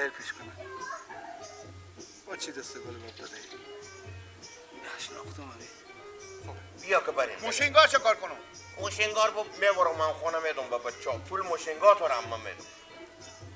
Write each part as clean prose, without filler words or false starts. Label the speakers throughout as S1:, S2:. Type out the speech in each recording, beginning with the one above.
S1: خیر پیش کنه. با چی دست گل با داده ای؟ نشناختم همی.
S2: بیا که بریم.
S3: موشنگار چه کار کنم؟
S2: موشنگار با میبرم من خونه میدم با بچه ها. پول موشنگار تو رم میدم.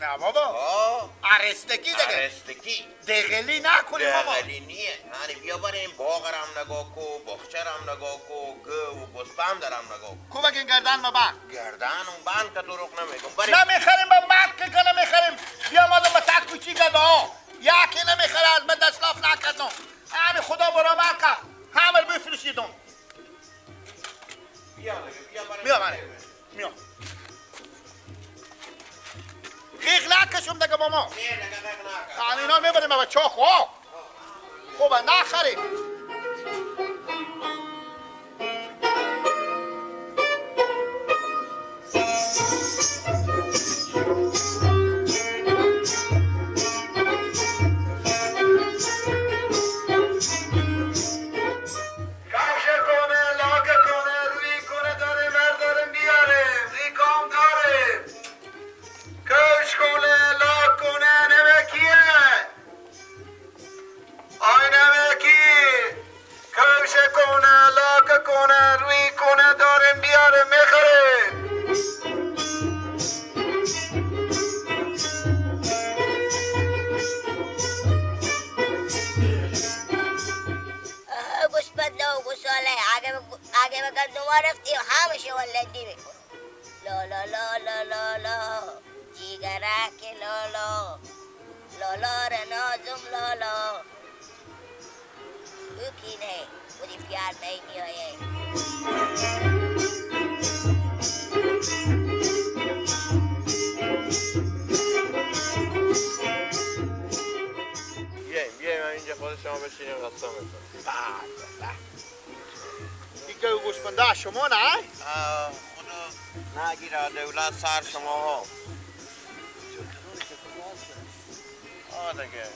S3: نه بابا. ارستگی دیگه.
S2: ارستگی.
S3: دغلی نکنی بابا.
S2: دغلی نیه. هانی بیا بریم باغ رم نگاه کو، باغچه رم نگاه کو، گو و گوسفند رم نگاه کو.
S3: کو بگین گردن ما بند.
S2: گردن اون بند که دروغ نمیگم. بریم.
S3: نمیخریم با مرد که نمیخریم. بیا ما با تک کوچی گدا ها. یکی نمیخره از من دستلاف نکردم. همه خدا برابر کرد. همه بفرشیدم. بیا بریم. بیا. غیق نکشم دیگه با ما.
S2: نه دیگه غیق نکش.
S3: اینا میبریم با چاخ ها. خوبه نخریم. گوسفنده شما نه؟
S2: خدا نگیره دولت سر شما ها. دیگه.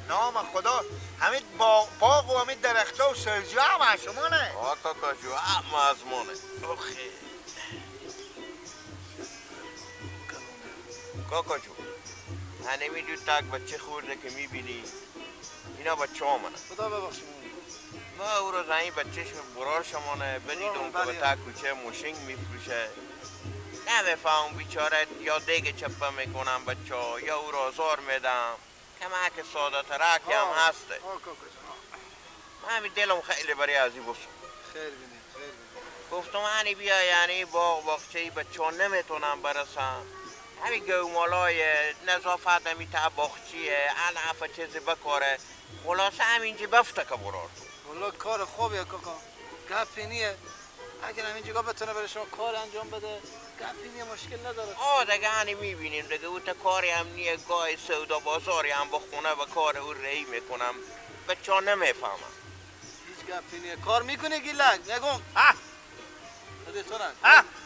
S3: نام خدا همین باغ و همین درخته و سرجی هم شما نه؟
S2: کاکا جو هم از مانه. کاکا جو هنمی دو تک بچه خورده که میبینی اینا بچه ها منه.
S1: خدا ببخشید.
S2: ما او رو زنی بچهش برار شمانه بدیدم که به تا کوچه موشنگ میفروشه. نمیفهم بیچاره یا دیگه چپه میکنم بچه ها یا او رو آزار میدم. کمک ساده ترکی هم هسته. من همین دلم خیلی برای ازی بسم.
S1: خیر بینید.
S2: گفتم هنی بیا یعنی باغچه بچه ها نمیتونم برسم. همین گومالای نظافت همی تا باغچیه علف چیزی بکاره. خلاصه همینجا بفته که برار تو.
S1: والله کار خوبیه کاکا. گپی نیه. اگر همینجا بتونه برای شما کار انجام بده گپی نیه مشکل نداره.
S2: دیگه هنی میبینیم دیگه او تا کاری هم نیه گاه سودا بازاری هم با خونه و کار او رهی میکنم. بچه ها نمیفهمم.
S1: هیچ گپی نیه. کار میکنی گیلک نگم.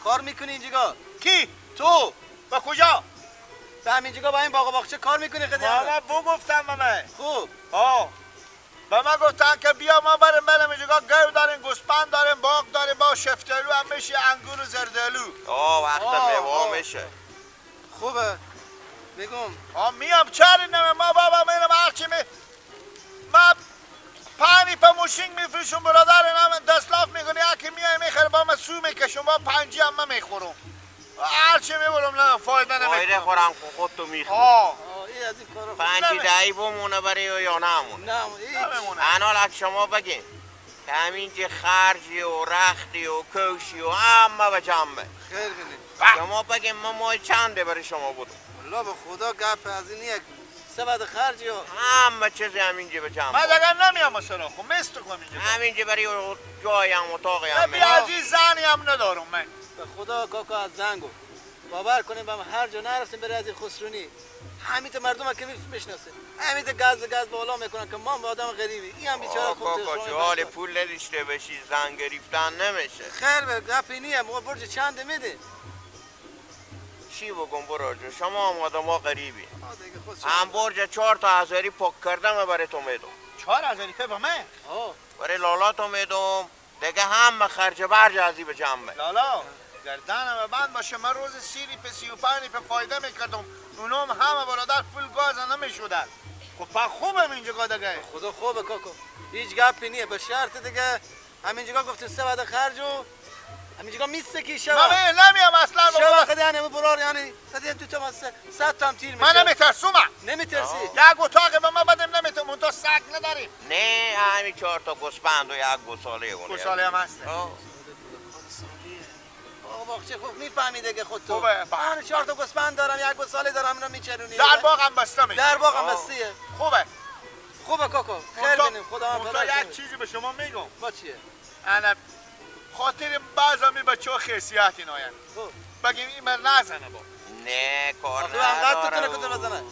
S1: کار میکنی اینجا؟
S3: کی؟ تو؟ با کجا؟
S1: به همینجا با این باغ و باغچه کار میکنی خیلی؟
S3: ماما بو گفتم ماما.
S1: خوب.
S3: به ما گفتن که بیا ما بریم اینجا گو داریم، گوسفند داریم، باغ داریم، با شفتالو هم میشه، انگور و زردالو.
S2: وقت میوه میشه.
S1: خوبه. میگم.
S3: میام چری نمه ما بابا میرم هرچی ما پنی پا موشنگ میفروشم برادر نام دستلاف میکنی یکی میای میخره با ما سو میکشم با پنجی هم من میخورم. هرچی میبرم نه فایده نمیکنم.
S2: فایده خورم خود تو میخورم.
S1: این از این کارا
S2: پنجی دهی بمونه برای یا نمونه؟
S3: نمونه.
S2: انال شما بگین که همینجا خرجی و رختی و کوشی و همه به جنبه.
S1: خیر بینید.
S2: شما بگین ما مای چنده برای شما بودم.
S1: والله به خدا گپ از این یک سبد خرجی و
S2: همه چیزی همینجا به جنبه.
S3: من دیگر نمیام مثلا خب مستقم اینجا.
S2: همینجا برای جایی هم اتاقی هم
S3: بی عزیز زنی هم ندارم من.
S1: به خدا کاکا از زنگو باور کنیم با هر جا نرسیم برای از خسرونی همیت مردم که میشناسه همیت گاز بالا میکنن که ما آدم غریبی این هم بیچاره خودت
S2: کاکا جو حال پول نداشته باشی زن گرفتن نمیشه.
S1: خیر به گپی نیه ما برج چند میده
S2: چی بگم برو جو شما هم آدم ها غریبی. هم برج 4,000 پاک کردم برای تو میدم.
S3: 4,000 پی با من؟
S2: برای لالا تو میدم دیگه هم خرج برج ازی به جنبه.
S3: لالا گردنم بند باشه. من روز سیری په 35 په فایده میکردم، اونام همه برادر فول گاز نمیشودن. خب پا خوبم اینجا دیگه.
S1: خدا خوبه کاکو، هیچ گپی نیه. به شرط دیگه همینجا گفتیم 3 بعد خرج و همینجا میسته کی شما.
S3: من نمیم اصلا
S1: شما خدا یعنی برار یعنی خدا تو 100 تا هم تیر میشه.
S3: من نمیترسم.
S1: نمیترسی؟
S3: یک اتاق به ما بدیم نمیتونم، اون تو سگ نداریم.
S2: نه همین 4 تا گوسفند و 1 گوساله اونه.
S3: گوساله هم هست.
S1: آقا چه خوب میفهمی دیگه خود تو.
S3: خوبه.
S1: من 4 تا گوسفند دارم، 1 گوساله دارم، اینا میچرونی.
S3: در باغم بسته می.
S1: در باغم بستیه.
S3: خوبه.
S1: خوبه کاکو. خیر بینیم. خدا هم
S3: تو یک چیزی به شما میگم.
S1: با چیه؟
S3: انا خاطر بعضا می بچه‌ها خاصیتی ناین. بگیم این مر نزنه با.
S2: نه کار
S1: آخه هم قد
S2: نداره.
S1: تو کنه بزنه.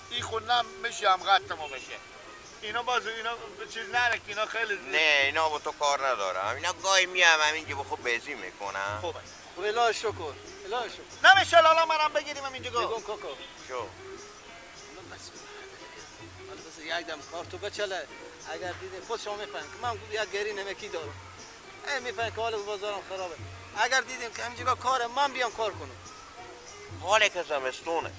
S3: این خود نم میشه هم قد ما بشه. اینا باز اینا چیز نره که اینا خیلی
S2: نه اینا با تو کار ندارم. اینا گاهی میام همینجا به خود بازی میکنم.
S3: خوبه.
S1: خب الهی شکر. الهی شکر.
S3: نمیشه لالا منم بگیریم اینجا گو.
S1: بگم کاکو.
S2: شو.
S1: حالا یک دم کار تو بچله. اگر دیده خود شما میفهمید که من یک گری نمکی دارم. میفهمید که حال بازارم خرابه. اگر دیدیم که همینجا کار من بیام کار کنم.
S2: حالی که زمستونه.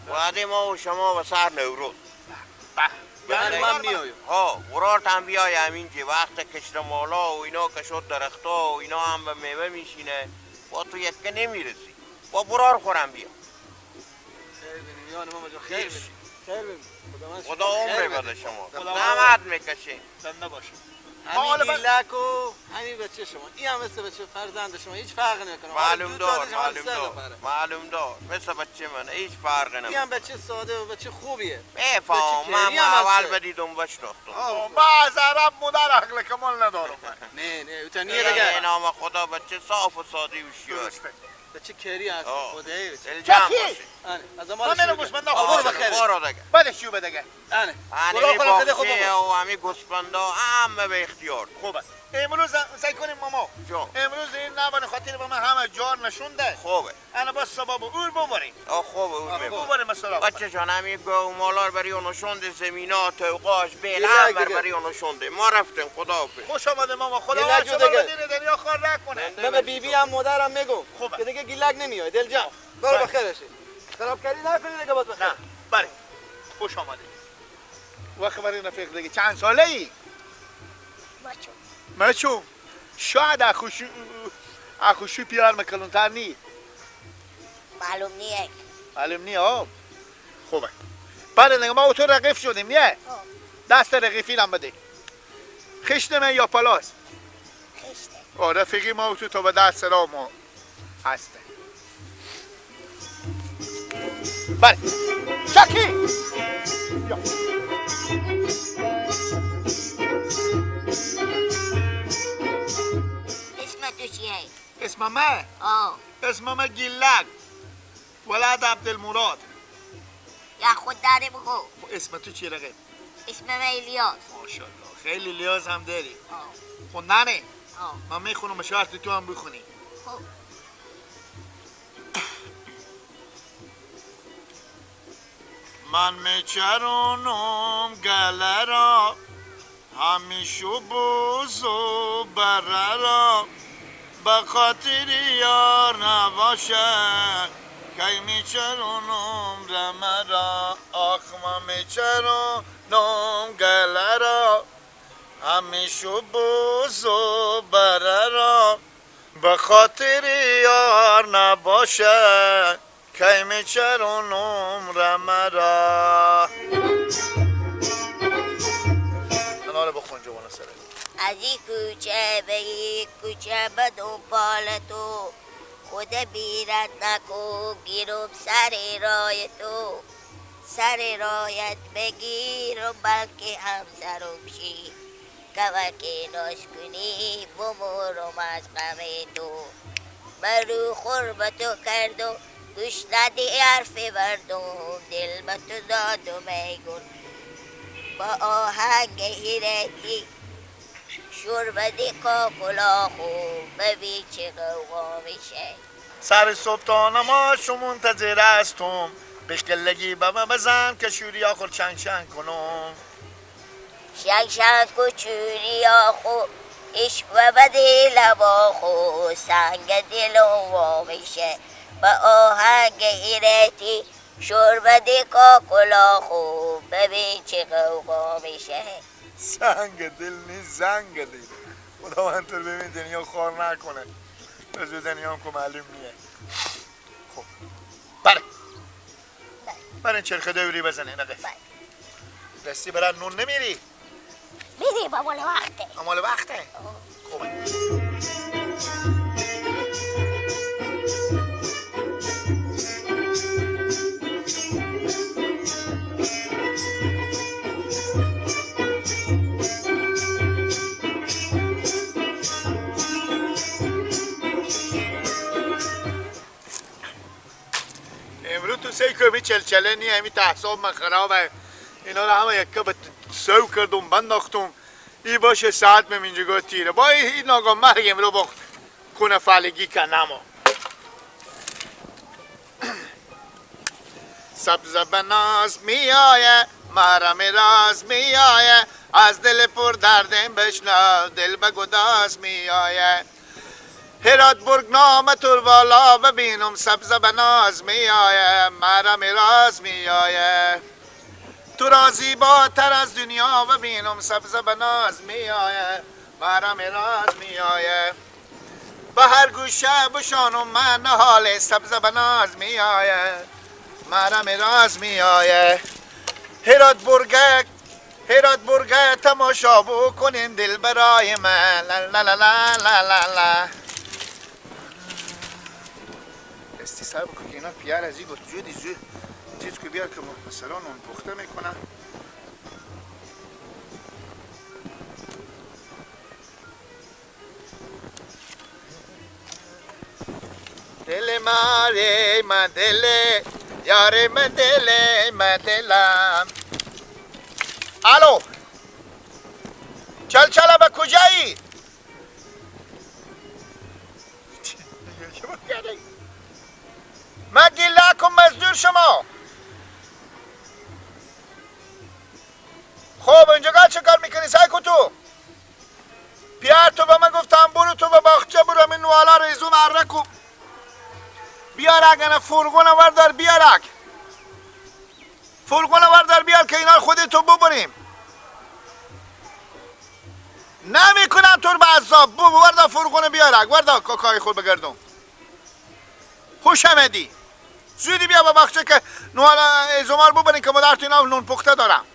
S2: وعده ما و شما و سر نوروز.
S1: یعنی من میایم.
S2: ها ورارت هم بیای همینجا وقت کشت مالا و اینا که شد درختا و اینا هم به میوه میشینه با تو یکه نمیرسی. با برار خورم بیا.
S1: خیر بینیم یعنی ماما جان خیر بینیم. خیر بینیم.
S2: خدا عمر بده شما. زحمت میکشین.
S3: زنده باشی.
S1: همین گیلک و همین بچه شما این هم مثل بچه فرزند شما هیچ فرق نمیکنه.
S2: معلوم دار مثل بچه من هیچ فرق
S1: این
S2: نمیکنه.
S1: هم بچه ساده و بچه خوبیه.
S2: بفهم من اول بدیدم بشناختم.
S3: بعض عرب مدر عقل کمال ندارم.
S1: نه اوتا نیه
S2: دیگه
S1: دیگه.
S2: نام خدا بچه صاف و ساده و شیار.
S1: بچه کری هست خدایی بچه.
S2: الجام باشی.
S1: از
S3: من میرم گوسفند
S1: برو بخیر.
S2: برو دیگه.
S3: بله شو بده.
S1: آنه.
S2: همی باخچه و همی گوسفندا همه به اختیار.
S3: خوبه. امروز سعی کنیم ماما. امروز این نبانه خاطر به من همه جار نشونده.
S2: خوبه.
S3: انا با سبب اول ببریم.
S2: خوبه اون میبریم.
S3: ببریم مثلا.
S2: بچه جان همی گو مالار بری اونو شونده زمینات و قاش بیل هم بری اونو شونده. ما رفتیم خدا حافظ.
S3: خوش آمده ماما خدا شما بدین دنیا خار نکنه.
S1: من به بیبی هم مادرم میگم که دیگه گیلک نمیاد دل جان. برو بخیر باشی. خراب کردی نکنی دیگه باز بخیر.
S3: نه بله. خوش آمده. وقت برای رفیق دیگه چند ساله ای؟ مچو شاید اخوشو پیار مکلونتر نی معلوم نیه ها خوبه بله نگه ما تو رقیف شدیم نیه دست رقیفی هم بده خشت من یا پلاس خشته رفیقی ما تو به دست را ما هسته بله شکی اسم ما اسم ما گیلک ولد عبدالمراد
S4: یا خود داره بگو
S3: اسم تو چی رقیب؟
S4: اسم من الیاس
S3: ماشاءالله خیلی لیاز هم داری خوندنه؟ من میخونم شرط تو هم بخونی من میچرونم گله را همیشو بوز و بره را به خاطر یار نباشد که میچرونم رمه را آخ من میچرونم گله را همیشو بوز و بره را به خاطر یار نباشد که میچرونم رمه را انا رو بخون جوانا سره
S4: از این کوچه به این کوچه به دنبال تو خود بیرد نکو گیرم سر رای تو سر رایت بگیرم بلکه همسرم شی که ناش کنی بمورم از غم تو من رو خور به تو کرد و گوش ندی حرف مردم دل به تو داد و میگون با آهنگ هیرتی شربدی کاکلاخو ببین چه قوقا میشه
S3: سر صبح تا نماز منتظر هستم بشکلگی بابا بزن که شوری آخر چنگ کنم
S4: شنگ کو چوری آخو عشق و به دل با خود سنگ دلم وا میشه با آهنگ ایرتی شربت کاکلا خوب ببین چه غوغا میشه.
S3: سنگ دل نیست زنگ دل. خدا من تو ببین دنیا خار نکنه. بزو دنیا هم که معلوم نیه. خب برای چرخه دوری بزنه نقف. دستی برای نون نمیری؟
S4: میری با مال وقته.
S3: مال وقته؟ خوبه. امروز تو سی کمی چلچله نیه همی تحصاب من خرابه. اینا رو همه یکه به سو کردم بنداختم ای باشه ساعت من اینجا تیره با این ناگاه مرگ امرو با کنه فلگی کنم سبز بناز می آیه مرم راز می آیه از دل پر دردم بشنو دل به گداز می آیه هرات برگ نام تور والا ببینم سبز بناز می آیه مرم راز می آیه تو را زیباتر از دنیا ببینم سبز بناز می آیه مرم راز می آیه به هر گوشه بشانم من حال سبز بناز می آیه مرم راز می آیه هرات برگه تماشا بکنین دل برای من لا لا لا لا لا لا استی صاحب که اینا پیار از این گفت جودی زود چیز که بیار که مثلا نون پخته میکنن دل ماره ما دل یاره ما دل ما دلم الو چل به کجایی؟ من گله کن مزدور شما خب اینجا چه کار میکنی سایکو تو؟ پیار تو به من گفتم برو تو به باغچه برو من نوالا ریزو مرکو بیارک انا فرگون وردار بیارک فرگون وردار بیار که اینا خودی تو ببریم نمیکنم تو رو به عذاب وردا فرگون بیارک وردا کاکای خود بگردم خوش آمدی زودی بیا به باغچه که نوالا ازمار ببریم که مادر تو اینا نون پخته دارم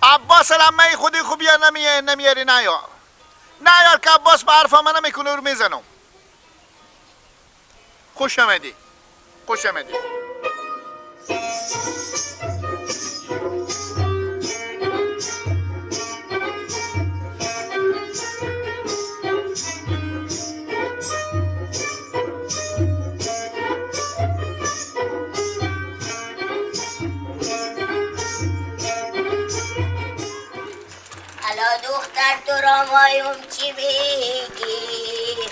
S3: عباس لمه خودی خوب بیا نمیاری نیار که عباس به حرف من نمیکنه رو میزنم خوش آمدی خوش آمدی
S4: حالا دختر تو را مایم چی میگی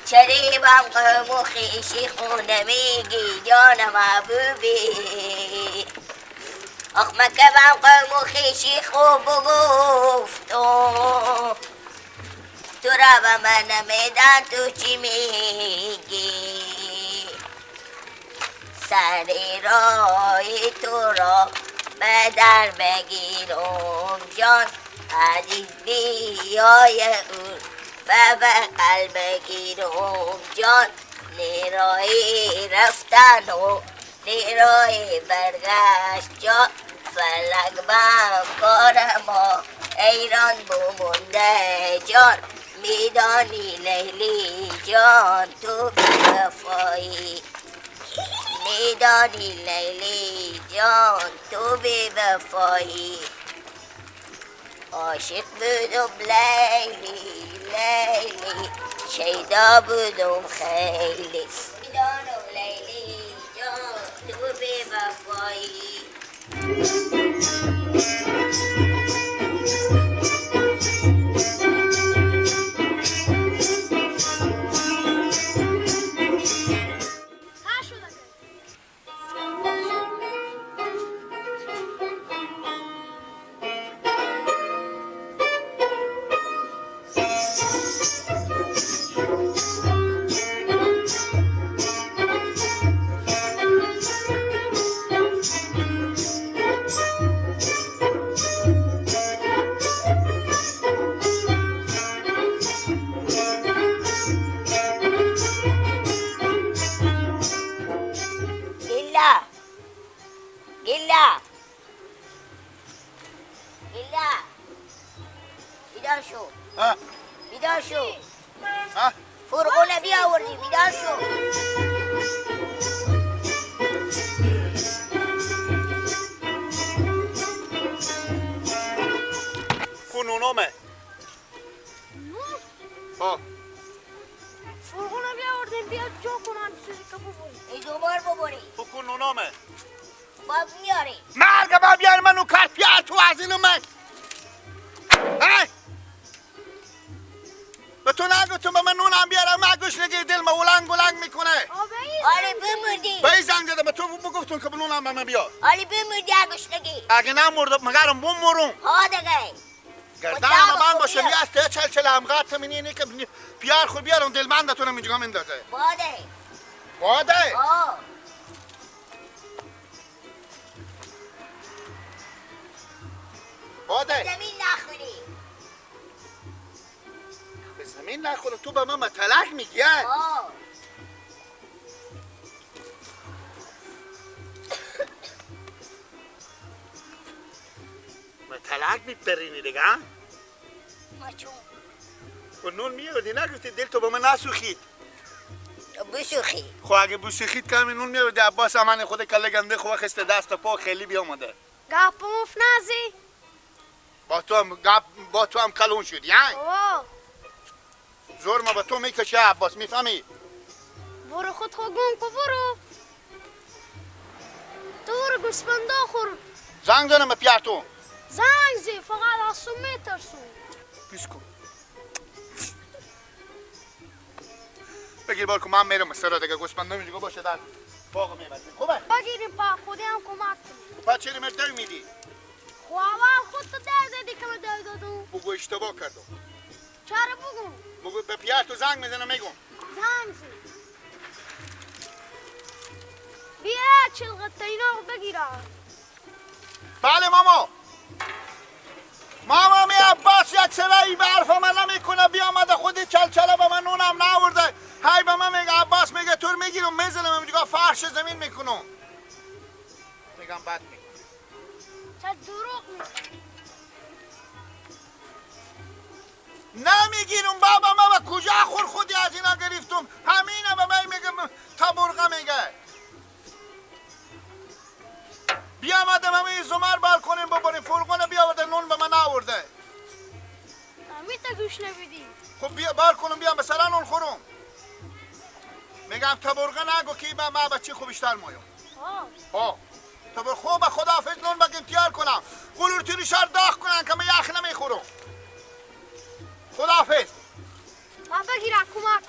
S4: چریبم قوم و خیشی خونه میگی جان محبوبی آخ مکبم قوم و خیشی خوب گفتم تو را به من نمیدن تو چی میگی سری رای تو را به در بگیرم جان عزیز بیای او و به قلب گیرم جان نیرای رفتن و نیرای برگشت جان فلک بم کار ما ایران بمونده جان میدانی لیلی جان تو بی‌وفایی میدانی لیلی جان تو بی‌وفایی عاشق بودم لیلی لیلی شیدا بودم خیلی میدانم لیلی جان تو بی‌وفایی ای دوبار ببری
S3: بکن نونامه
S4: باب میاری
S3: مرگ با بیار منو کار پیار تو از اینو من های به تو نگفتم به من نونم بیارم من گوشنگی دل ما ولنگ میکنه
S4: آره بمردی
S3: به زنگ زده به تو بگفتم که به نونم به من بیار
S4: آره بمردی اگشنگی
S3: اگه نمردم مگرم بمرم
S4: ها دیگه
S3: گردن من باشه میاسته چل هم غط من اینه که پیار خود بیارم دل من دتونم اینجا میندازه باده باده
S4: زمین نخوری
S3: به زمین نخوره تو به من مطلق میگی مطلق میپرینی دیگه
S4: مچون
S3: و نون میاردی نگفتی دل تو به من نسوخید
S4: بسوخی
S3: خو اگه بسوخید کمی نون میاردی عباس همانی خود کله گنده خو خسته دست و پا خیلی بیامده
S5: گپ مفنازی
S3: با تو هم کلون شدی زور ما به تو میکشه عباس میفهمی
S5: برو خود خوگون کو برو تو برو گوسفندا خور
S3: زنگ زنم پیار تو
S5: زنگ زی فقط از تو میترسون
S3: پیش کن بگیر بار که من میرم سر دیگه گوسفندا میگه باشه در باغ میبریم خوبه
S5: بگیریم پا خودی هم کمک کنیم
S3: پا چری مرد میدی
S5: خو اول خود تو در دادی که من در دادم
S3: بگو اشتباه کردم
S5: چرا بگم
S3: بگو به پیار تو زنگ میزنم میگم
S5: زنگ زی بیا چلغت اینا رو بگیرم
S3: بله ماما می عباس یک سرایی به حرف من نمیکنه بیامده خودی چلچله به من نونم نورده های به من میگه عباس میگه تور میگیرم میزنم میگه فرش زمین میکنم میگم بد میکنم
S5: چه دروغ میگی
S3: نمیگیرم بابا ما به کجا خودی از اینا گرفتم همینه به من میگه تبرقه میگه بیامده من زمر بال کنیم ببریم فرقانه بیاورده نون به من آورده
S5: میتا گوش نمیدی
S3: خب بیا بار کنم بیام مثلا نون خورم میگم تبرقه نگو که من بچه خوبشتر مایم ها تبر خوب خداحافظ نون بگیم تیار کنم قلور تیری شر داغ کنن که من یخ نمیخورم خداحافظ
S5: من بگیرم کمک